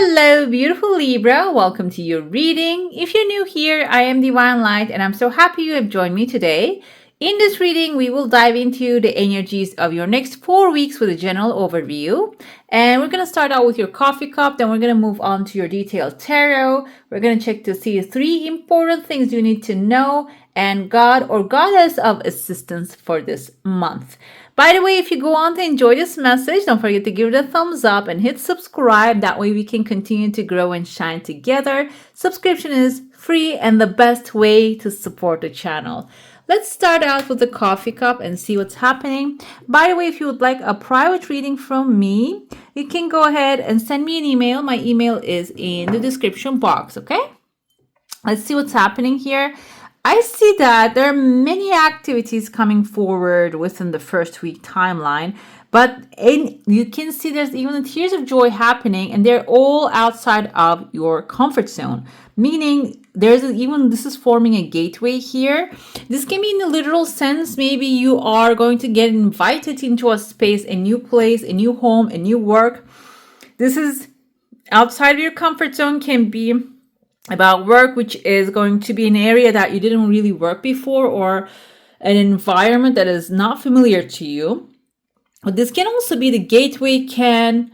Hello, beautiful Libra. Welcome to your reading. If you're new here, I am Divine Light, and I'm so happy you have joined me today. In this reading, we will dive into the energies of your next 4 weeks with a general overview. And we're going to start out with your coffee cup, then we're going to move on to your detailed tarot. We're going to check to see 3 important things you need to know and God or Goddess of assistance for this month. By the way, if you go on to enjoy this message, don't forget to give it a thumbs up and hit subscribe. That way we can continue to grow and shine together. Subscription is free and the best way to support the channel. Let's start out with the coffee cup and see what's happening. By the way, if you would like a private reading from me, you can go ahead and send me an email. My email is in the description box, okay? Let's see what's happening here. I see that there are many activities coming forward within the first week timeline, but you can see there's even tears of joy happening, and they're all outside of your comfort zone, meaning this is forming a gateway here. This can be in a literal sense. Maybe you are going to get invited into a space, a new place, a new home, a new work. This is outside of your comfort zone, can be about work, which is going to be an area that you didn't really work before, or an environment that is not familiar to you. But this can also be the gateway, can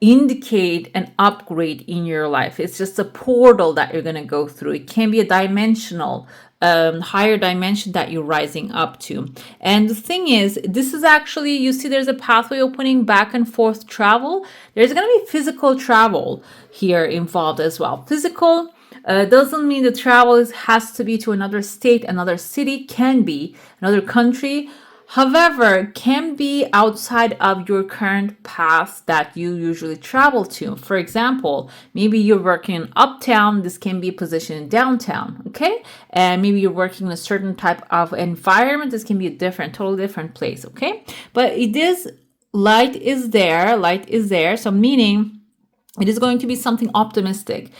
indicate an upgrade in your life. It's just a portal that you're going to go through. It can be a dimensional, higher dimension that you're rising up to. And the thing is, this is actually, you see there's a pathway opening, back and forth travel. There's going to be physical travel here involved as well. Physical doesn't mean the travel has to be to another state, another city, can be another country. However, can be outside of your current path that you usually travel to. For example, maybe you're working uptown. This can be a position in downtown, okay? And maybe you're working in a certain type of environment. This can be a totally different place, okay? But light is there. So meaning it is going to be something optimistic.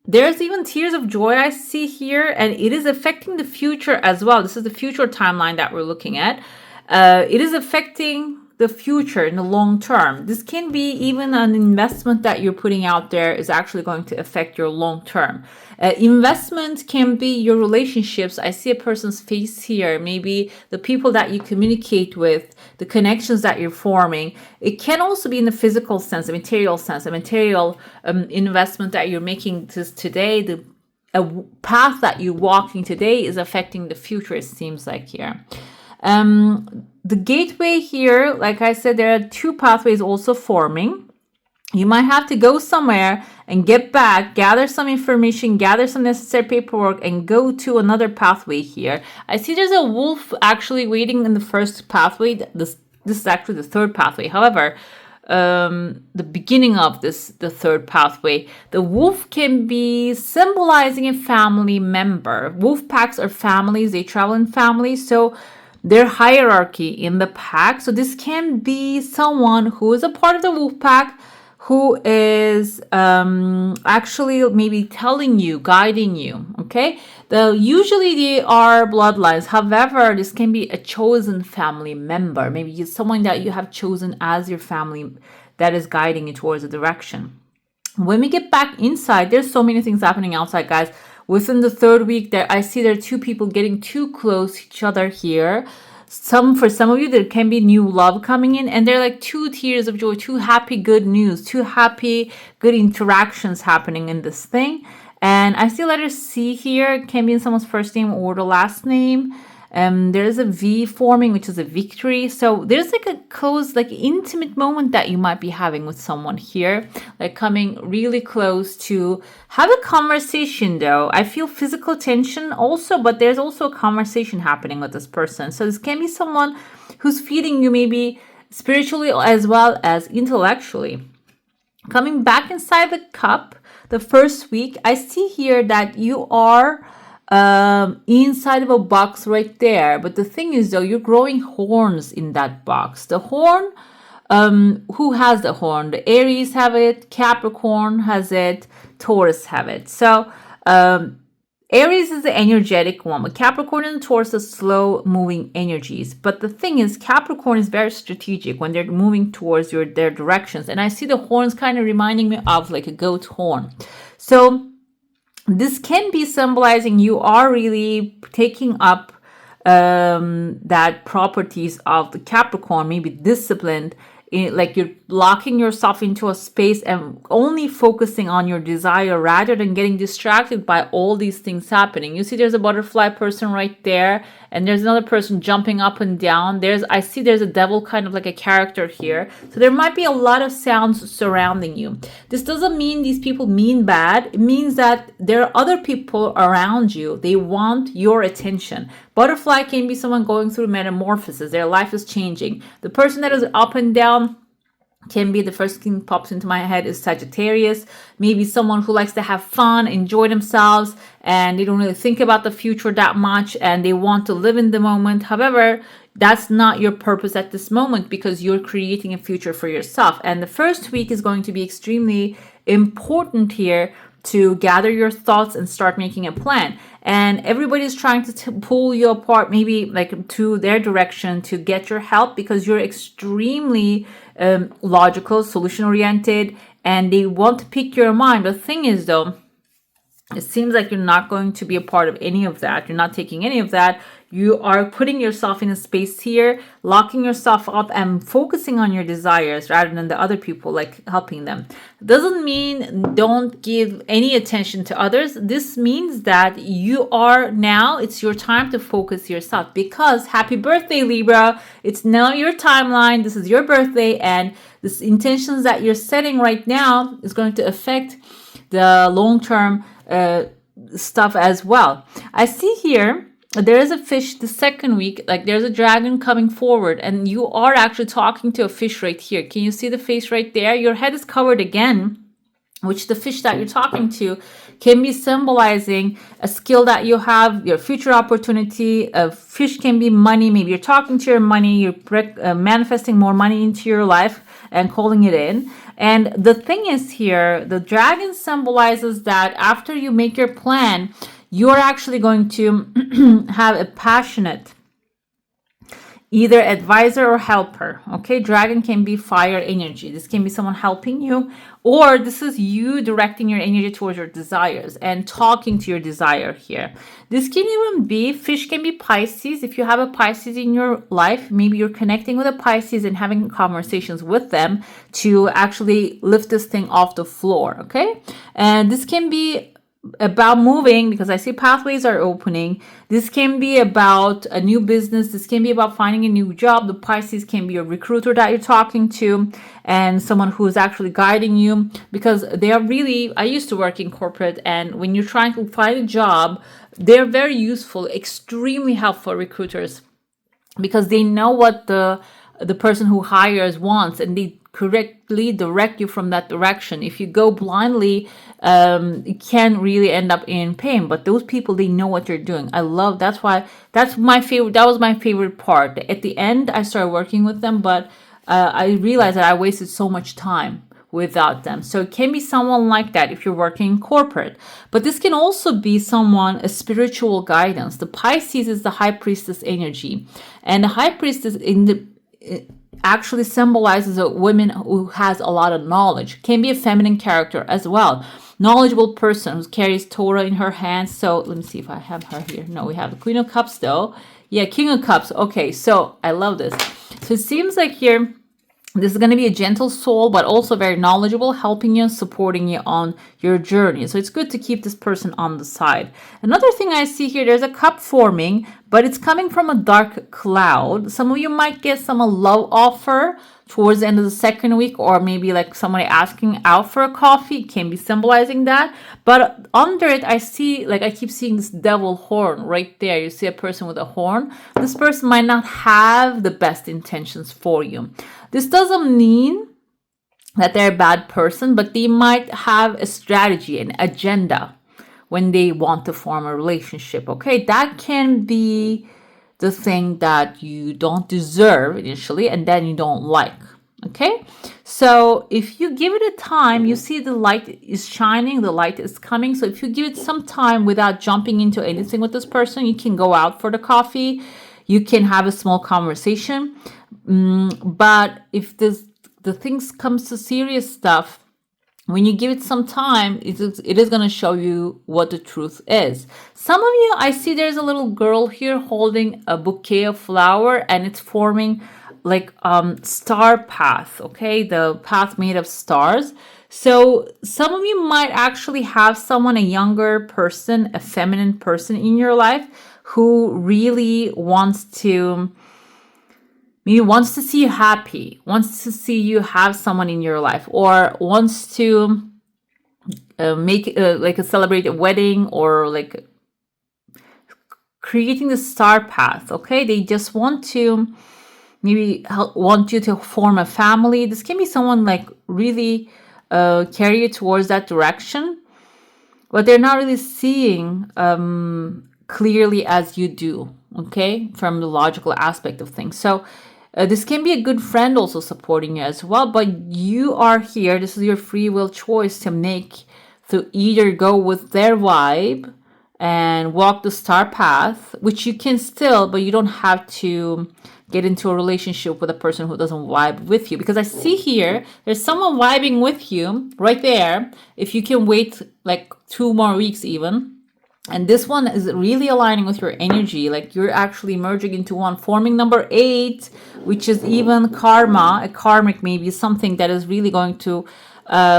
There's even tears of joy I see here, and it is affecting the future as well. This is the future timeline that we're looking at. It is affecting the future in the long term. This can be even an investment that you're putting out there is actually going to affect your long term. Investment can be your relationships. I see a person's face here, maybe the people that you communicate with, the connections that you're forming. It can also be in the physical sense, a material investment that you're making today. A path that you're walking today is affecting the future, it seems like here. The gateway here, like I said, there are 2 pathways also forming. You might have to go somewhere and get back, gather some information, gather some necessary paperwork, and go to another pathway here. I see there's a wolf actually waiting in the first pathway. This is actually the 3rd pathway. However, the beginning of the 3rd pathway, the wolf can be symbolizing a family member. Wolf packs are families. They travel in families. So their hierarchy in the pack. So this can be someone who is a part of the wolf pack, who is actually maybe telling you, guiding you, okay? Usually they are bloodlines. However, this can be a chosen family member. Maybe it's someone that you have chosen as your family that is guiding you towards a direction. When we get back inside, there's so many things happening outside, guys. Within the 3rd week, I see there are 2 people getting too close to each other here. For some of you, there can be new love coming in, and they're like 2 tears of joy, 2 happy, good news, 2 happy, good interactions happening in this thing. And I see letter C here. It can be in someone's first name or the last name. There's a V forming, which is a victory. So there's like a close, like intimate moment that you might be having with someone here, like coming really close to have a conversation though. I feel physical tension also, but there's also a conversation happening with this person. So this can be someone who's feeding you maybe spiritually as well as intellectually. Coming back inside the cup, the first week, I see here that you are inside of a box right there. But the thing is though, you're growing horns in that box. The horn, who has the horn? The Aries have it, Capricorn has it, Taurus have it. So Aries is the energetic one, but Capricorn and Taurus are slow moving energies. But the thing is, Capricorn is very strategic when they're moving towards their directions. And I see the horns kind of reminding me of like a goat horn. So this can be symbolizing you are really taking up that properties of the Capricorn, maybe disciplined, like you're locking yourself into a space and only focusing on your desire rather than getting distracted by all these things happening. You see there's a butterfly person right there, and there's another person jumping up and down. I see there's a devil kind of like a character here. So there might be a lot of sounds surrounding you. This doesn't mean these people mean bad. It means that there are other people around you. They want your attention. Butterfly can be someone going through metamorphosis. Their life is changing. The person that is up and down can be, the first thing pops into my head is Sagittarius. Maybe someone who likes to have fun, enjoy themselves, and they don't really think about the future that much, and they want to live in the moment. However, that's not your purpose at this moment, because you're creating a future for yourself. And the first week is going to be extremely important here to gather your thoughts and start making a plan. And everybody's trying to pull you apart, maybe like to their direction to get your help, because you're extremely logical, solution oriented, and they want to pick your mind. The thing is though, it seems like you're not going to be a part of any of that. You're not taking any of that. You are putting yourself in a space here, locking yourself up and focusing on your desires rather than the other people, like helping them. Doesn't mean don't give any attention to others. This means that it's your time to focus yourself, because happy birthday, Libra. It's now your timeline. This is your birthday, and this intentions that you're setting right now is going to affect the long-term stuff as well. I see here there is a fish the second week, like there's a dragon coming forward, and you are actually talking to a fish right here. Can you see the face right there? Your head is covered again, which the fish that you're talking to can be symbolizing a skill that you have, your future opportunity. A fish can be money. Maybe you're talking to your money, you're manifesting more money into your life and calling it in. And the thing is here, the dragon symbolizes that after you make your plan, you're actually going to have a passionate either advisor or helper. Okay, dragon can be fire energy. This can be someone helping you, or this is you directing your energy towards your desires and talking to your desire here. This can even be, fish can be Pisces. If you have a Pisces in your life, maybe you're connecting with a Pisces and having conversations with them to actually lift this thing off the floor. Okay, and this can be about moving, because I see pathways are opening. This can be about a new business. This can be about finding a new job. The Pisces can be a recruiter that you're talking to and someone who is actually guiding you, because they are really, I used to work in corporate, and when you're trying to find a job, they're very useful, extremely helpful recruiters, because they know what the person who hires wants, and they correctly direct you from that direction. If you go blindly, it can really end up in pain. But those people, they know what you're doing. I love, that's my favorite. That was my favorite part. At the end, I started working with them, but I realized that I wasted so much time without them. So it can be someone like that if you're working corporate. But this can also be someone, a spiritual guidance. The Pisces is the high priestess energy, and the high priestess actually symbolizes a woman who has a lot of knowledge. Can be a feminine character as well. Knowledgeable person who carries Torah in her hands. So let me see if I have her here. No, we have the Queen of Cups though. Yeah, King of Cups. Okay, so I love this. So it seems like here, this is going to be a gentle soul, but also very knowledgeable, helping you and supporting you on your journey. So it's good to keep this person on the side. Another thing I see here, there's a cup forming, but it's coming from a dark cloud. Some of you might get some love offer towards the end of the second week, or maybe like somebody asking out for a coffee. It can be symbolizing that. But under it, I see, like I keep seeing this devil horn right there. You see a person with a horn. This person might not have the best intentions for you. This doesn't mean that they're a bad person, but they might have a strategy, an agenda when they want to form a relationship. Okay, that can be the thing that you don't deserve initially, and then you don't like. Okay, so if you give it a time, you see the light is shining, the light is coming. So if you give it some time without jumping into anything with this person, you can go out for the coffee, you can have a small conversation. But if the things comes to serious stuff, when you give it some time, it is going to show you what the truth is. Some of you, I see there's a little girl here holding a bouquet of flower, and it's forming like star path, okay? The path made of stars. So some of you might actually have someone, a younger person, a feminine person in your life who really wants to, maybe wants to see you happy, wants to see you have someone in your life, or wants to make like a celebrate a wedding, or like creating the star path. Okay, they just want to maybe want you to form a family. This can be someone like really carry you towards that direction, but they're not really seeing clearly as you do, okay, from the logical aspect of things. So this can be a good friend also supporting you as well, but you are here. This is your free will choice to make, to either go with their vibe and walk the star path, which you can still, but you don't have to get into a relationship with a person who doesn't vibe with you. Because I see here, there's someone vibing with you right there. If you can wait like 2 more weeks even. And this one is really aligning with your energy. Like you're actually merging into one, forming number 8, which is even karma, a karmic, maybe something that is really going to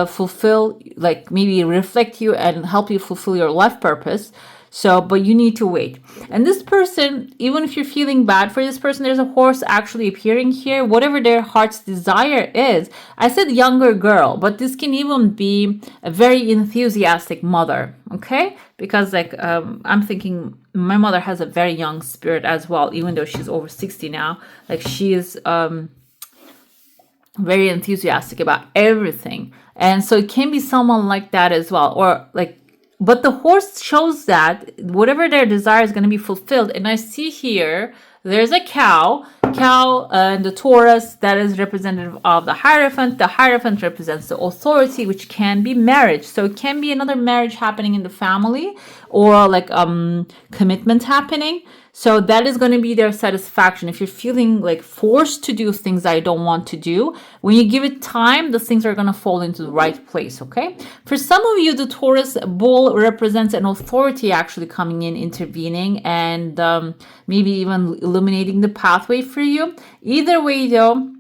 fulfill, like maybe reflect you and help you fulfill your life purpose. So, but you need to wait. And this person, even if you're feeling bad for this person, there's a horse actually appearing here. Whatever their heart's desire is. I said younger girl, but this can even be a very enthusiastic mother, okay? Because like, I'm thinking my mother has a very young spirit as well, even though she's over 60 now. Like she is very enthusiastic about everything. And so it can be someone like that as well. Or like, but the horse shows that whatever their desire is going to be fulfilled. And I see here, there's a cow, and the Taurus, that is representative of the Hierophant. The Hierophant represents the authority, which can be marriage. So it can be another marriage happening in the family, or like commitment happening. So that is going to be their satisfaction. If you're feeling like forced to do things I don't want to do, when you give it time, the things are going to fall into the right place, okay? For some of you, the Taurus bull represents an authority actually coming in, intervening, and maybe even illuminating the pathway for you. Either way, though,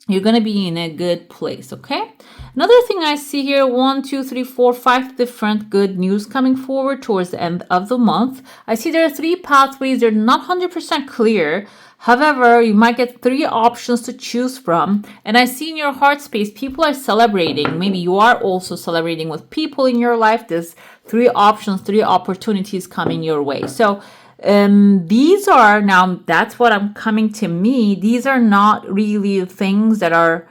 you're going to be in a good place, okay? Another thing I see here, 1, 2, 3, 4, 5 different good news coming forward towards the end of the month. I see there are 3 pathways. They're not 100% clear. However, you might get 3 options to choose from. And I see in your heart space, people are celebrating. Maybe you are also celebrating with people in your life. There's 3 options, 3 opportunities coming your way. So these are, now that's what I'm coming to me. These are not really things that are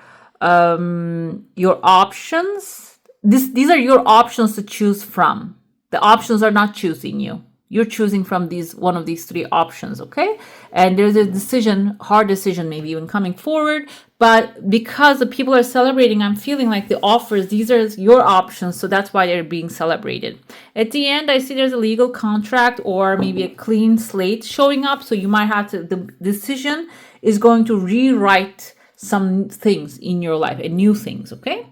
your options. These are your options to choose from. The options are not choosing you. You're choosing from one of these 3 options, okay? And there's a decision, hard decision maybe even coming forward, but because the people are celebrating, I'm feeling like the offers, these are your options, so that's why they're being celebrated. At the end, I see there's a legal contract or maybe a clean slate showing up, so you might have to, the decision is going to rewrite some things in your life and new things, okay?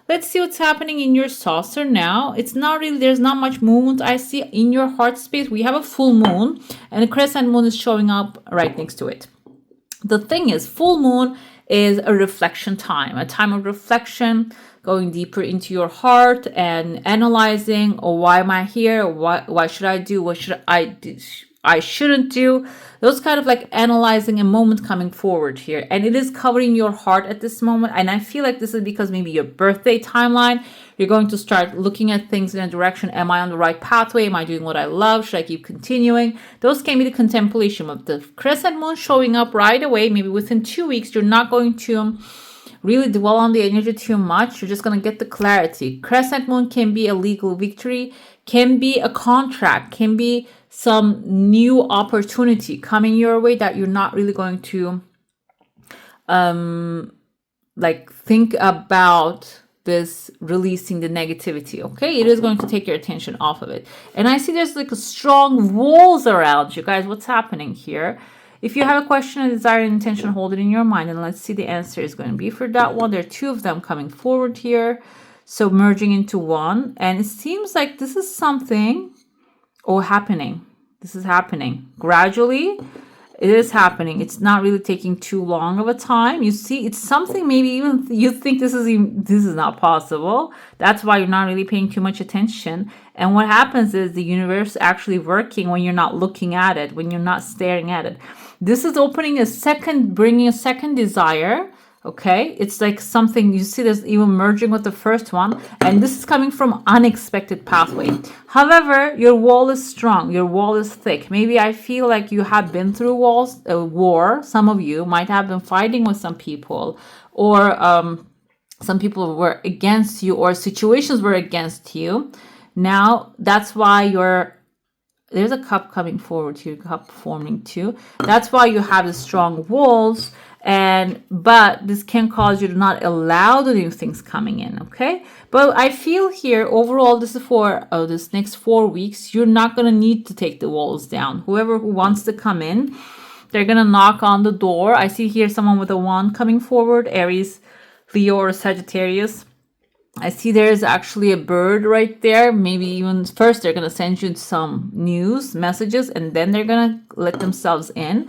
Let's see what's happening in your saucer now. It's not really, there's not much movement. I see in your heart space, we have a full moon and a crescent moon is showing up right next to it. The thing is, full moon is a reflection time, a time of reflection, going deeper into your heart and analyzing, oh, why am I here? Why should I do? What should I do? I shouldn't do. Those kind of like analyzing a moment coming forward here. And it is covering your heart at this moment. And I feel like this is because maybe your birthday timeline, you're going to start looking at things in a direction. Am I on the right pathway? Am I doing what I love? Should I keep continuing? Those can be the contemplation of the crescent moon showing up right away. Maybe within 2 weeks, you're not going to really dwell on the energy too much. You're just going to get the clarity. Crescent moon can be a legal victory, can be a contract, can be some new opportunity coming your way that you're not really going to like think about this releasing the negativity. Okay, it is going to take your attention off of it. And I see there's like a strong walls around you guys. What's happening here? If you have a question, a desire, an intention, hold it in your mind, and let's see the answer is going to be for that one. There are two of them coming forward here, so merging into one. And it seems like this is something happening. This is happening gradually. It is happening. It's not really taking too long of a time. You see, it's something maybe even you think this is not possible. That's why you're not really paying too much attention. And what happens is the universe actually working when you're not looking at it, when you're not staring at it. This is bringing a second desire. Okay, it's like something you see there's even merging with the first one, and this is coming from unexpected pathway. However, your wall is strong, your wall is thick. Maybe I feel like you have been through war. Some of you might have been fighting with some people, or some people were against you, or situations were against you. Now that's why there's a cup coming forward here, cup forming too. That's why you have the strong walls. But this can cause you to not allow the new things coming in. Okay, but I feel here overall this is for this next 4 weeks. You're not going to need to take the walls down. Whoever who wants to come in, they're going to knock on the door. I see here someone with a wand coming forward, Aries, Leo, or Sagittarius. I see there's actually a bird right there. Maybe even first they're going to send you some news messages, and then they're going to let themselves in.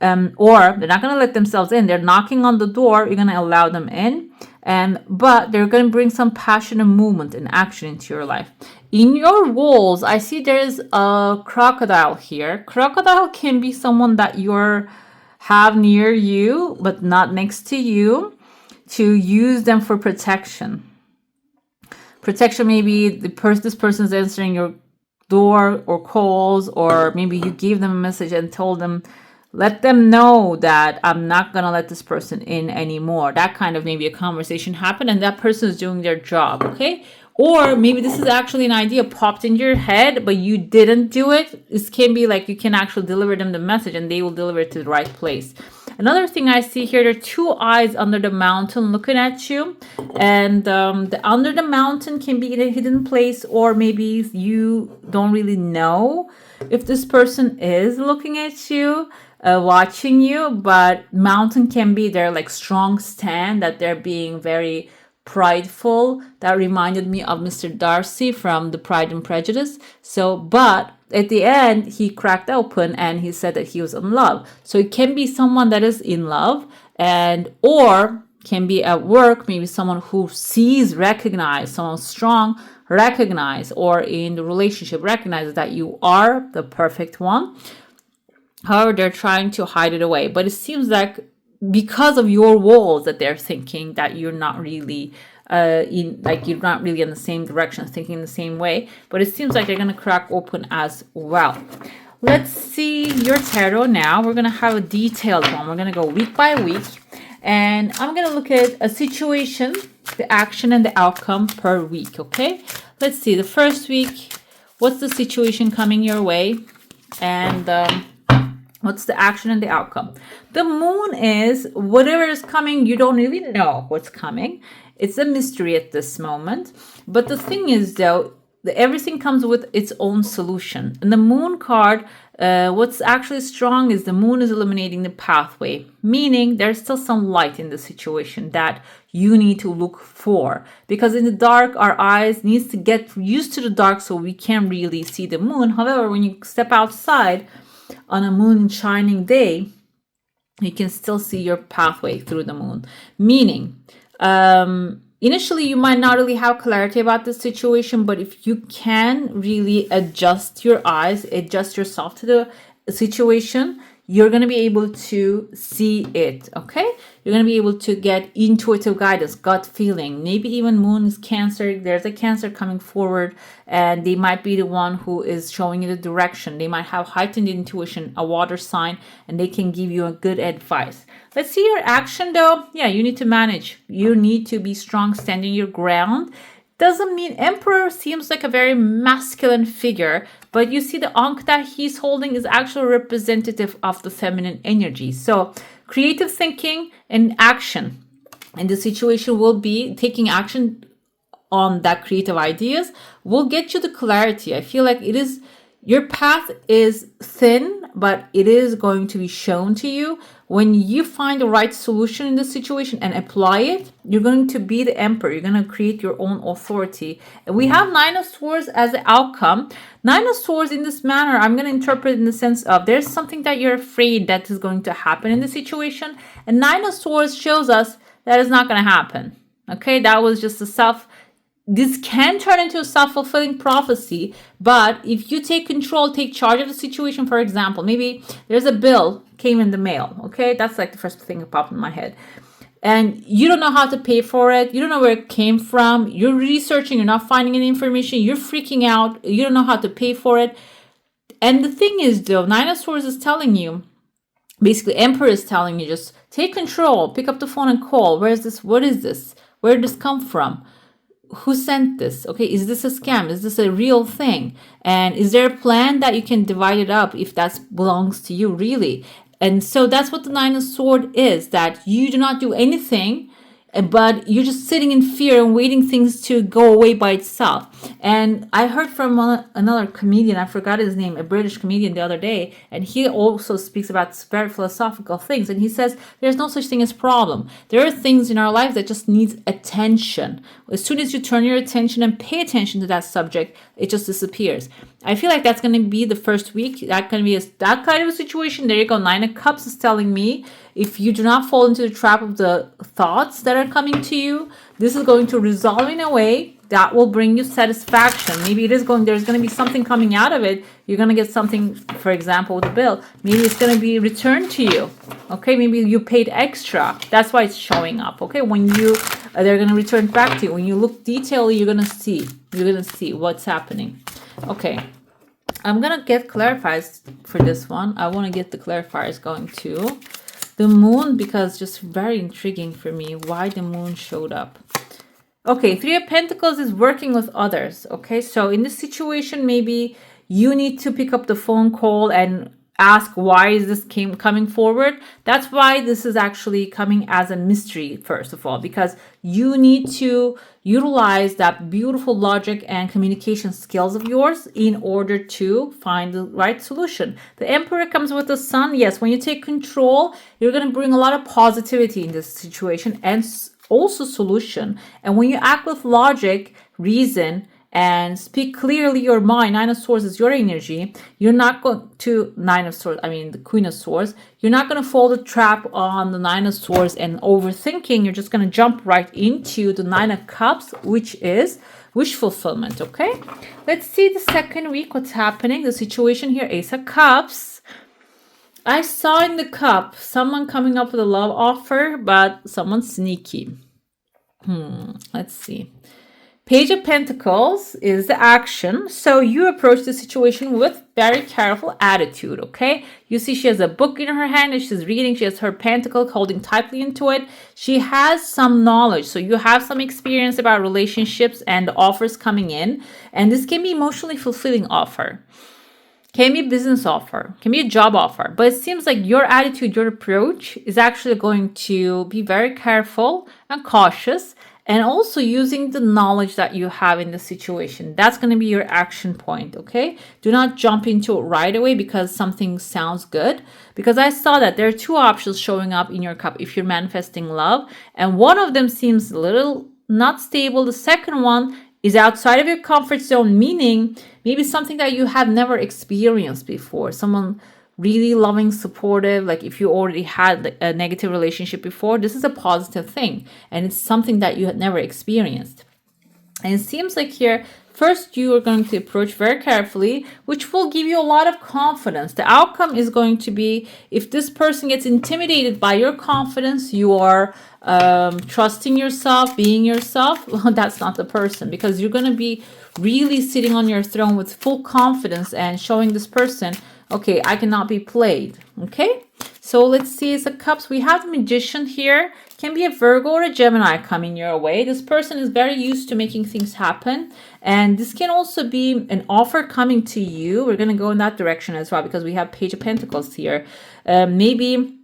Or they're not going to let themselves in. They're knocking on the door. You're going to allow them in. But they're going to bring some passion and movement and action into your life. In your walls, I see there's a crocodile here. Crocodile can be someone that have near you, but not next to you, to use them for protection. Protection, maybe this person's answering your door or calls, or maybe you gave them a message and told them, let them know that I'm not going to let this person in anymore. That kind of maybe a conversation happened, and that person is doing their job, okay? Or maybe this is actually an idea popped in your head, but you didn't do it. This can be like you can actually deliver them the message, and they will deliver it to the right place. Another thing I see here, there are two eyes under the mountain looking at you. And the under the mountain can be in a hidden place, or maybe you don't really know if this person is looking at you. Watching you, but mountain can be their like strong stand, that they're being very prideful. That reminded me of Mr. Darcy from the Pride and Prejudice. So, but at the end, he cracked open and he said that he was in love. So it can be someone that is in love, or can be at work, maybe someone who recognize, someone strong, recognize, or in the relationship recognizes that you are the perfect one. However, they're trying to hide it away. But it seems like because of your walls that they're thinking that you're not really you're not really in the same direction, thinking the same way. But it seems like they're going to crack open as well. Let's see your tarot now. We're going to have a detailed one. We're going to go week by week. And I'm going to look at a situation, the action, and the outcome per week, okay? Let's see. The first week, what's the situation coming your way? And what's the action and the outcome? The moon is whatever is coming, you don't really know what's coming. It's a mystery at this moment. But the thing is, though, everything comes with its own solution. And the moon card, what's actually strong is the moon is illuminating the pathway, meaning there's still some light in the situation that you need to look for. Because in the dark, our eyes needs to get used to the dark so we can't really see the moon. However, when you step outside, on a moon shining day, you can still see your pathway through the moon. Meaning, initially you might not really have clarity about the situation, but if you can really adjust your eyes, adjust yourself to the situation, you're going to be able to see it, okay? You're going to be able to get intuitive guidance, gut feeling. Maybe even moon is Cancer. There's a Cancer coming forward, and they might be the one who is showing you the direction. They might have heightened intuition, a water sign, and they can give you a good advice. Let's see your action, though. Yeah, you need to manage. You need to be strong, standing your ground. Doesn't mean Emperor seems like a very masculine figure, but you see the ankh that he's holding is actually representative of the feminine energy. So creative thinking and action. And the situation will be taking action on that creative ideas will get you the clarity. I feel like it is, your path is thin, but it is going to be shown to you. When you find the right solution in this situation and apply it, you're going to be the emperor. You're going to create your own authority. And we have Nine of Swords as the outcome. Nine of Swords in this manner, I'm going to interpret in the sense of there's something that you're afraid that is going to happen in the situation. And Nine of Swords shows us that is not going to happen. Okay, that was just this can turn into a self-fulfilling prophecy, but if you take control, take charge of the situation, for example, maybe there's a bill came in the mail, okay? That's like the first thing that popped in my head. And you don't know how to pay for it. You don't know where it came from. You're researching. You're not finding any information. You're freaking out. You don't know how to pay for it. And the thing is, though, Nine of Swords is telling you, basically, Emperor is telling you, just take control. Pick up the phone and call. Where is this? What is this? Where did this come from? Who sent this? Okay, is this a scam? Is this a real thing? And is there a plan that you can divide it up if that belongs to you, really? And so that's what the Nine of Swords is, that you do not do anything, but you're just sitting in fear and waiting things to go away by itself. And I heard from another comedian, I forgot his name, a British comedian the other day, and he also speaks about very philosophical things. And he says there's no such thing as problem. There are things in our lives that just needs attention. As soon as you turn your attention and pay attention to that subject, it just disappears. I feel like that's going to be the first week. That can be that kind of a situation. There you go. Nine of Cups is telling me, if you do not fall into the trap of the thoughts that are coming to you, this is going to resolve in a way that will bring you satisfaction. Maybe there's going to be something coming out of it. You're going to get something, for example, with a bill. Maybe it's going to be returned to you. Okay, maybe you paid extra. That's why it's showing up. Okay, when they're going to return back to you. When you look detailedly, you're going to see what's happening. Okay, I'm going to get clarifiers for this one. I want to get the clarifiers going too. The moon, because just very intriguing for me why the moon showed up. Okay, Three of Pentacles is working with others. Okay, so in this situation, maybe you need to pick up the phone call and ask why is this coming forward. That's why this is actually coming as a mystery, first of all, because you need to utilize that beautiful logic and communication skills of yours in order to find the right solution. The Emperor comes with the Sun. Yes, when you take control, you're going to bring a lot of positivity in this situation and also solution. And when you act with logic, reason, and speak clearly your mind, Nine of Swords is your energy. You're not going to, the Queen of Swords, you're not going to fall the trap on the Nine of Swords and overthinking. You're just going to jump right into the Nine of Cups, which is wish fulfillment. Okay, let's see the second week what's happening. The situation here, Ace of Cups. I saw in the cup someone coming up with a love offer, but someone sneaky. Let's see. Page of Pentacles is the action. So you approach the situation with very careful attitude, okay? You see she has a book in her hand and she's reading. She has her pentacle holding tightly into it. She has some knowledge. So you have some experience about relationships and the offers coming in. And this can be emotionally fulfilling offer. Can be a business offer, can be a job offer. But it seems like your attitude, your approach is actually going to be very careful and cautious, and also using the knowledge that you have in the situation. That's going to be your action point, okay? Do not jump into it right away because something sounds good. Because I saw that there are two options showing up in your cup if you're manifesting love. And one of them seems a little not stable. The second one is outside of your comfort zone, meaning maybe something that you have never experienced before. Someone really loving, supportive, like if you already had a negative relationship before, this is a positive thing. And it's something that you had never experienced. And it seems like here, first you are going to approach very carefully, which will give you a lot of confidence. The outcome is going to be, if this person gets intimidated by your confidence, you are trusting yourself, being yourself, well, that's not the person, because you're going to be really sitting on your throne with full confidence and showing this person, okay, I cannot be played. Okay, so let's see, it's a cups. We have the Magician here. Can be a Virgo or a Gemini coming your way. This person is very used to making things happen. And this can also be an offer coming to you. We're going to go in that direction as well because we have Page of Pentacles here. Maybe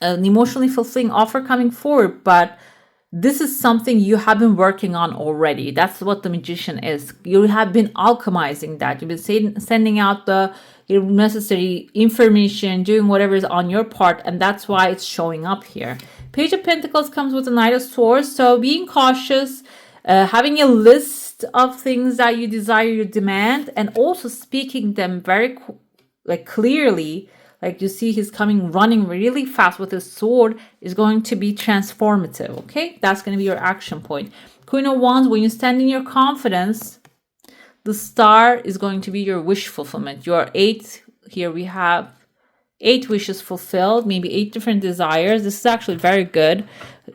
an emotionally fulfilling offer coming forward, but this is something you have been working on already. That's what the magician is. You have been alchemizing that. You've been sending out the necessary information, doing whatever is on your part, and that's why it's showing up here. Page of Pentacles comes with the Knight of Swords, so being cautious, having a list of things that you desire, you demand, and also speaking them very clearly. Like you see, he's coming running really fast with his sword, is going to be transformative. Okay, that's going to be your action point. Queen of Wands, when you stand in your confidence, the star is going to be your wish fulfillment. Your 8, here we have 8 wishes fulfilled, maybe 8 different desires. This is actually very good.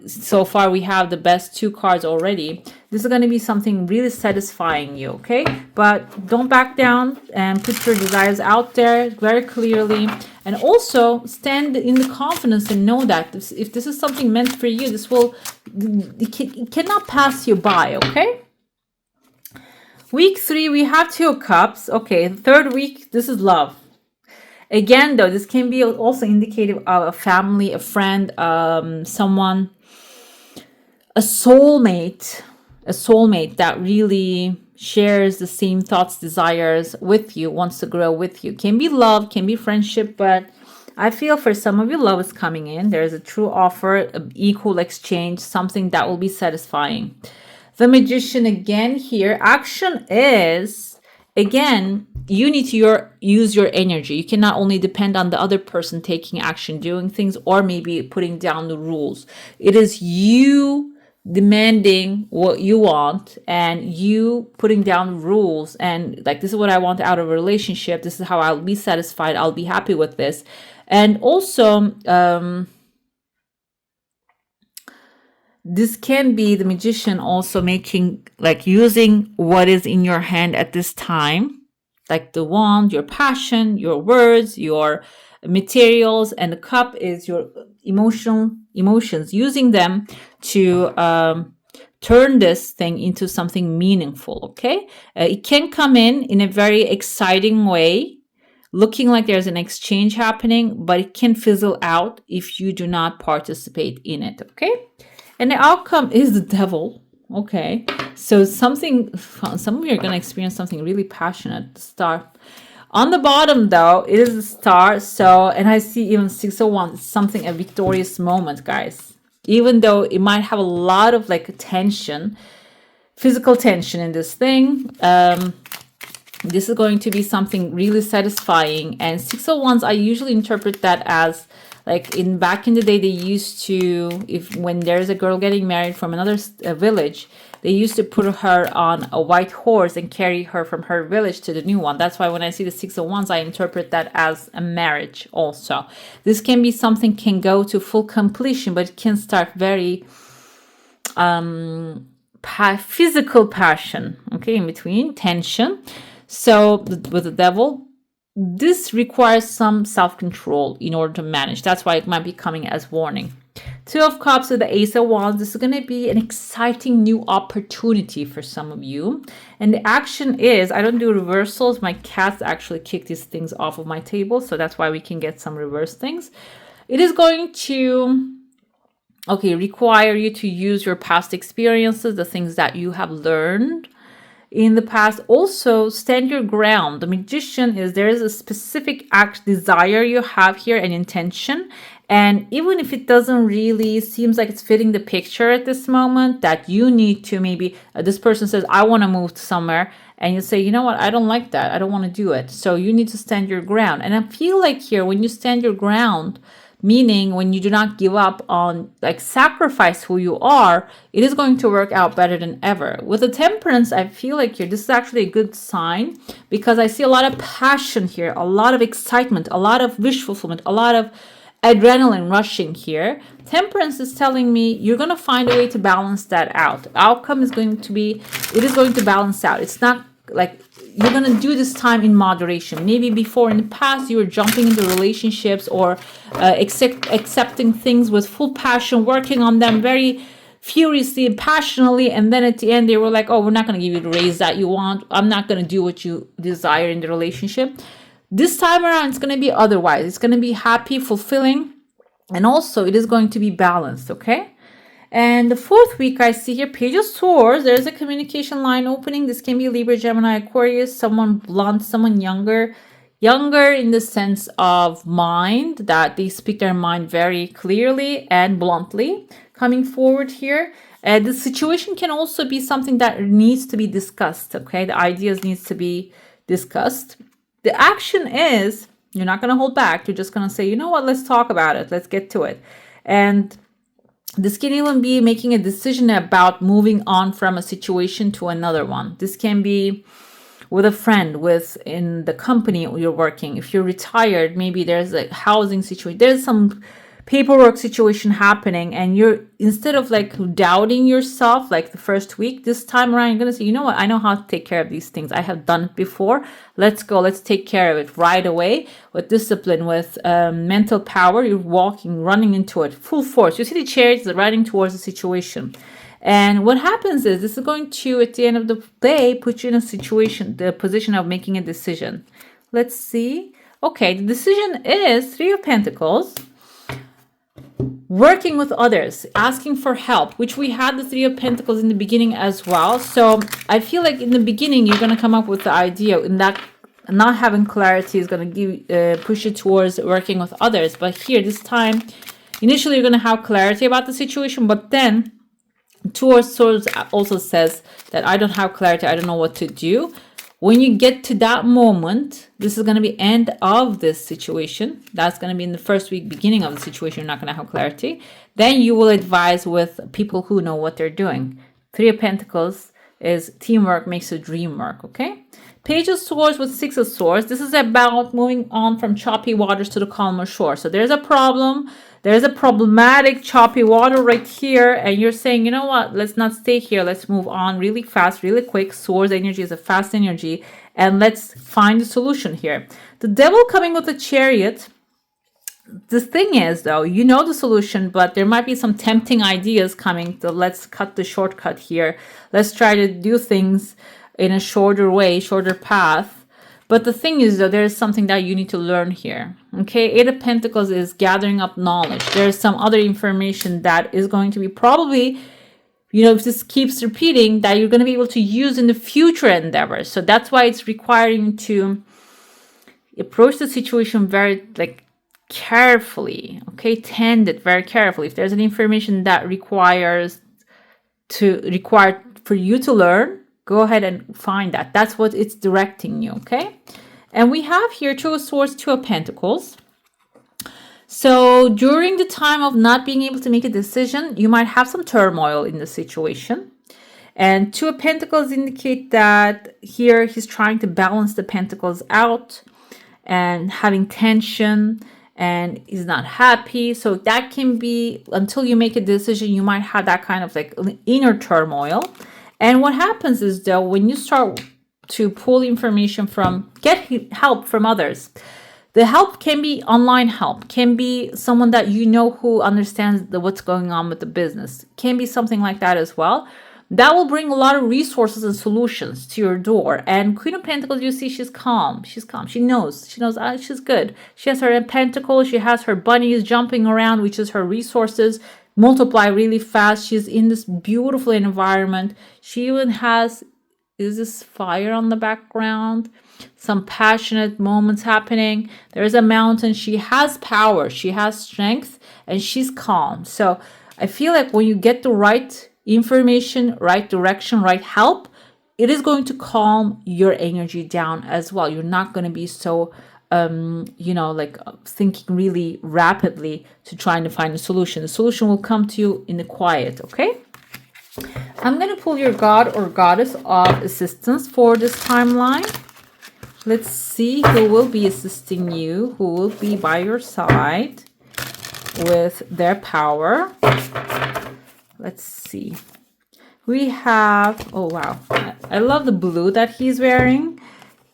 So far, we have the best 2 cards already. This is going to be something really satisfying you, okay? But don't back down and put your desires out there very clearly. And also stand in the confidence and know that if this is something meant for you, it cannot pass you by, okay? Week 3, we have 2 of Cups. Okay, third week, this is love. Again, though, this can be also indicative of a family, a friend, someone, a soulmate that really shares the same thoughts, desires with you, wants to grow with you. Can be love, can be friendship, but I feel for some of you, love is coming in. There is a true offer, an equal exchange, something that will be satisfying. The Magician again here. Action is, again, you need to use your energy. You cannot only depend on the other person taking action, doing things, or maybe putting down the rules. It is you demanding what you want and you putting down rules and like, this is what I want out of a relationship. This is how I'll be satisfied. I'll be happy with this. And also, this can be the Magician also making, like, using what is in your hand at this time, like the wand, your passion, your words, your materials, and the cup is your emotions, using them to turn this thing into something meaningful, okay? It can come in a very exciting way, looking like there's an exchange happening, but it can fizzle out if you do not participate in it, okay? And the outcome is the Devil. Okay. So some of you are going to experience something really passionate. The Star. On the bottom, though, it is the Star. So, and I see even 601, something, a victorious moment, guys. Even though it might have a lot of like tension, physical tension in this thing. This is going to be something really satisfying. And 601s, I usually interpret that as, like, back in the day, they used to, when there's a girl getting married from another village, they used to put her on a white horse and carry her from her village to the new one. That's why when I see the 601s, I interpret that as a marriage also. This can be something, can go to full completion, but it can start very physical passion, okay, in between, tension. So with the Devil, this requires some self-control in order to manage. That's why it might be coming as warning. 2 of Cups with the Ace of Wands. This is going to be an exciting new opportunity for some of you. And the action is, I don't do reversals. My cats actually kick these things off of my table. So that's why we can get some reverse things. It is going to, require you to use your past experiences, the things that you have learned in the past. Also, stand your ground. The Magician is, there is a specific desire you have here, an intention, and even if it doesn't really seems like it's fitting the picture at this moment, that you need to maybe this person says, I want to move to somewhere, and you say, you know what, I don't like that, I don't want to do it. So you need to stand your ground. And I feel like here, when you stand your ground, meaning when you do not give up on, like, sacrifice who you are, it is going to work out better than ever. With the Temperance, I feel like here, this is actually a good sign, because I see a lot of passion here, a lot of excitement, a lot of wish fulfillment, a lot of adrenaline rushing here. Temperance is telling me you're going to find a way to balance that out. The outcome is going to be, it is going to balance out. It's not like, you're going to do this time in moderation. Maybe before in the past you were jumping into relationships or accepting things with full passion, working on them very furiously and passionately, and then at the end they were like, oh, we're not going to give you the raise that you want. I'm not going to do what you desire in the relationship. This time around, it's going to be otherwise. It's going to be happy, fulfilling, and also it is going to be balanced, okay? And the fourth week, I see here, Page of Swords. There's a communication line opening. This can be Libra, Gemini, Aquarius, someone blunt, someone younger. Younger in the sense of mind, that they speak their mind very clearly and bluntly coming forward here. The situation can also be something that needs to be discussed, okay? The ideas needs to be discussed. The action is, you're not going to hold back. You're just going to say, you know what, let's talk about it. Let's get to it. And this can even be making a decision about moving on from a situation to another one. This can be with a friend, with in the company you're working. If you're retired, maybe there's a housing situation. There's some paperwork situation happening, and you're, instead of like doubting yourself like the first week, this time around you're gonna say, you know what, I know how to take care of these things. I have done it before. Let's go, let's take care of it right away with discipline, with mental power. You're walking, running into it full force. You see the Chariots running towards the situation. And what happens is this is going to, at the end of the day, put you in a situation, the position of making a decision. Let's see. Okay, the decision is Three of Pentacles. Working with others, asking for help, which we had the Three of Pentacles in the beginning as well. So I feel like in the beginning, you're going to come up with the idea, in that not having clarity is going to give push you towards working with others. But here, this time, initially, you're going to have clarity about the situation, but then Two of Swords also says that I don't have clarity, I don't know what to do. When you get to that moment, this is going to be end of this situation. That's going to be in the first week, beginning of the situation. You're not going to have clarity. Then you will advise with people who know what they're doing. Three of Pentacles is teamwork makes a dream work, okay? Page of Swords with Six of Swords. This is about moving on from choppy waters to the calmer shore. So there's a problem. There's a problematic choppy water right here. And you're saying, you know what? Let's not stay here. Let's move on really fast, really quick. Swords energy is a fast energy. And let's find a solution here. The Devil coming with a Chariot. The thing is, though, you know the solution, but there might be some tempting ideas coming. So let's cut the shortcut here. Let's try to do things in a shorter way, shorter path. But the thing is, though, there's something that you need to learn here. Okay, Eight of Pentacles is gathering up knowledge. There's some other information that is going to be probably, you know, if this keeps repeating, that you're going to be able to use in the future endeavors. So that's why it's requiring to approach the situation very, like, carefully. Okay, tend it very carefully. If there's an information that required for you to learn, go ahead and find that. That's what it's directing you, okay? And we have here Two of Swords, Two of Pentacles. So during the time of not being able to make a decision, you might have some turmoil in the situation. And Two of Pentacles indicate that here he's trying to balance the pentacles out and having tension, and he's not happy. So that can be, until you make a decision, you might have that kind of like inner turmoil. And what happens is, though, when you start to pull information from, get help from others, the help can be online help, can be someone that you know who understands what's going on with the business, can be something like that as well. That will bring a lot of resources and solutions to your door. And Queen of Pentacles, you see, she's calm. She's calm. She knows she's good. She has her pentacles. She has her bunnies jumping around, which is her resources multiply really fast. She's in this beautiful environment. She even has, is this fire on the background? Some passionate moments happening. There's a mountain. She has power. She has strength, and she's calm. So I feel like when you get the right information, right direction, right help, it is going to calm your energy down as well. You're not going to be so thinking really rapidly to trying to find a solution. The solution will come to you in the quiet, okay? I'm going to pull your god or goddess of assistance for this timeline. Let's see who will be assisting you, who will be by your side with their power. Let's see. We have, oh wow, I love the blue that he's wearing.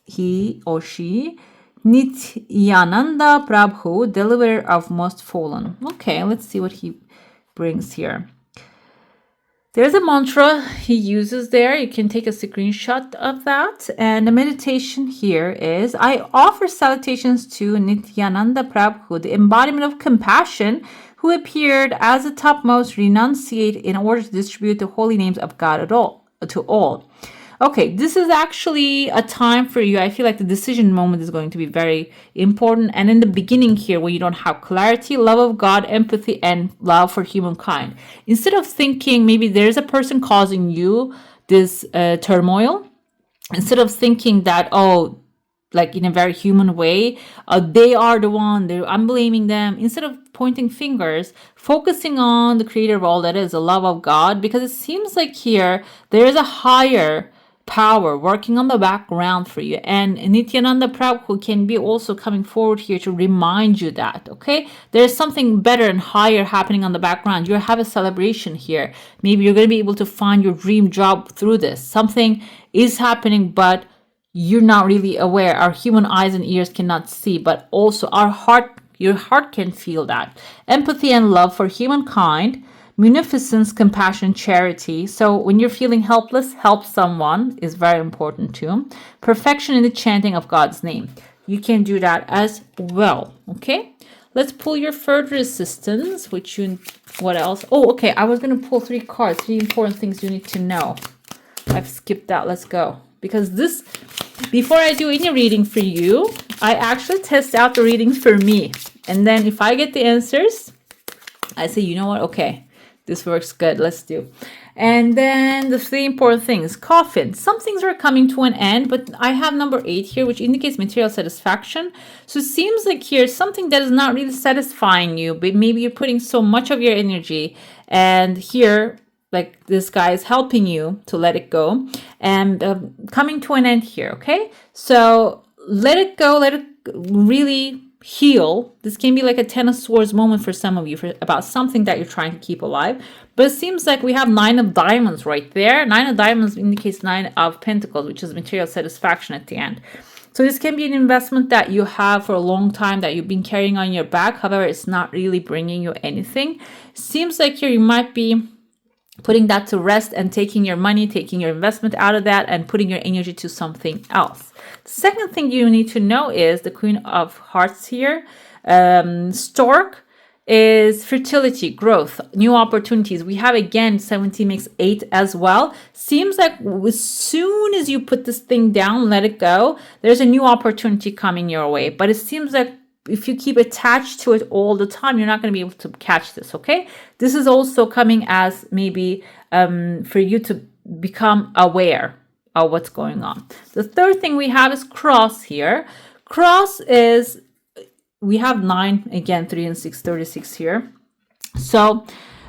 He or she. Nityananda Prabhu, deliverer of most fallen. Okay, let's see what he brings here. There's a mantra he uses there. You can take a screenshot of that. And the meditation here is, I offer salutations to Nityananda Prabhu, the embodiment of compassion, who appeared as the topmost renunciate in order to distribute the holy names of God to all. Okay, this is actually a time for you. I feel like the decision moment is going to be very important. And in the beginning here, when you don't have clarity, love of God, empathy, and love for humankind. Instead of thinking maybe there's a person causing you this turmoil, instead of thinking that, oh, like in a very human way, they are the one, I'm blaming them. Instead of pointing fingers, focusing on the creator of all that is, the love of God, because it seems like here there is a higher power working on the background for you, and Nityananda Prabhu can be also coming forward here to remind you that, okay, there's something better and higher happening on the background. You have a celebration here. Maybe you're going to be able to find your dream job through this. Something is happening, but you're not really aware. Our human eyes and ears cannot see, but also your heart can feel that. Empathy and love for humankind, munificence, compassion, charity. So when you're feeling helpless, help someone is very important too. Perfection in the chanting of God's name. You can do that as well. Okay. Let's pull your further assistance, what else? Oh, okay. I was going to pull 3 cards, 3 important things you need to know. I've skipped that. Let's go. Because before I do any reading for you, I actually test out the readings for me. And then if I get the answers, I say, you know what? Okay, this works good. Let's do. And then the 3 important things. Coffin. Some things are coming to an end, but I have number 8 here, which indicates material satisfaction. So it seems like here something that is not really satisfying you, but maybe you're putting so much of your energy. And here, like this guy is helping you to let it go and coming to an end here. Okay, so let it go, let it really heal. This can be like a 10 of swords moment for some of you about something that you're trying to keep alive. But it seems like we have 9 of diamonds right there. 9 of diamonds indicates 9 of pentacles, which is material satisfaction at the end. So this can be an investment that you have for a long time that you've been carrying on your back. However, it's not really bringing you anything. Seems like here you might be putting that to rest and taking your money, taking your investment out of that and putting your energy to something else. The second thing you need to know is the Queen of Hearts here. Stork is fertility, growth, new opportunities. We have again 17 makes 8 as well. Seems like as soon as you put this thing down, let it go, there's a new opportunity coming your way. But it seems like if you keep attached to it all the time, you're not going to be able to catch this, okay? This is also coming as maybe for you to become aware of what's going on. The third thing we have is cross here. Cross is, we have 9, again, 3 and 6, 36 here. So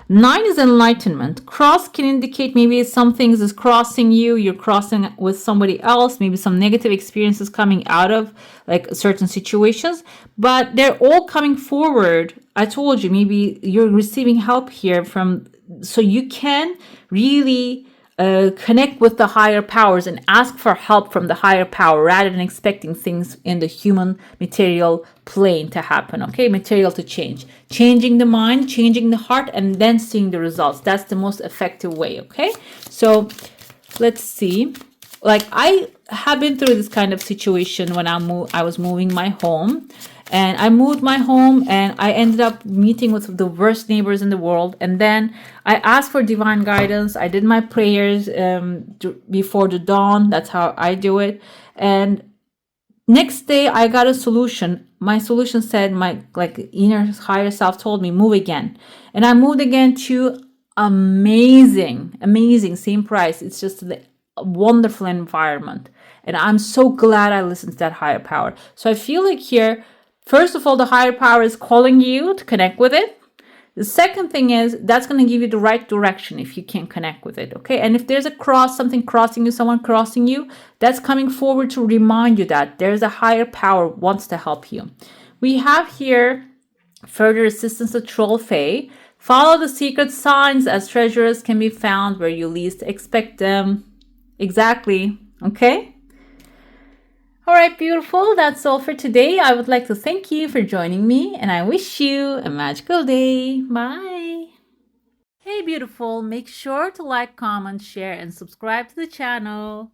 9 is enlightenment. Cross can indicate maybe some things is crossing you. You're crossing with somebody else. Maybe some negative experiences coming out of like certain situations. But they're all coming forward. I told you, maybe you're receiving help here so you can really connect with the higher powers and ask for help from the higher power rather than expecting things in the human material plane to happen. Okay, material to change, changing the mind, changing the heart, and then seeing the results. That's the most effective way. Okay, so let's see. Like I have been through this kind of situation when I was moving my home. And I moved my home and I ended up meeting with the worst neighbors in the world. And then I asked for divine guidance. I did my prayers before the dawn. That's how I do it. And next day I got a solution. My solution said my inner higher self told me move again. And I moved again to amazing, same price. It's just the wonderful environment. And I'm so glad I listened to that higher power. So I feel like here, first of all, the higher power is calling you to connect with it. The second thing is that's going to give you the right direction if you can connect with it, okay? And if there's something crossing you, someone crossing you, that's coming forward to remind you that there's a higher power wants to help you. We have here further assistance to Troll Fae. Follow the secret signs as treasures can be found where you least expect them. Exactly, okay? All right, beautiful. That's all for today. I would like to thank you for joining me and I wish you a magical day. Bye. Hey, beautiful. Make sure to like, comment, share, and subscribe to the channel.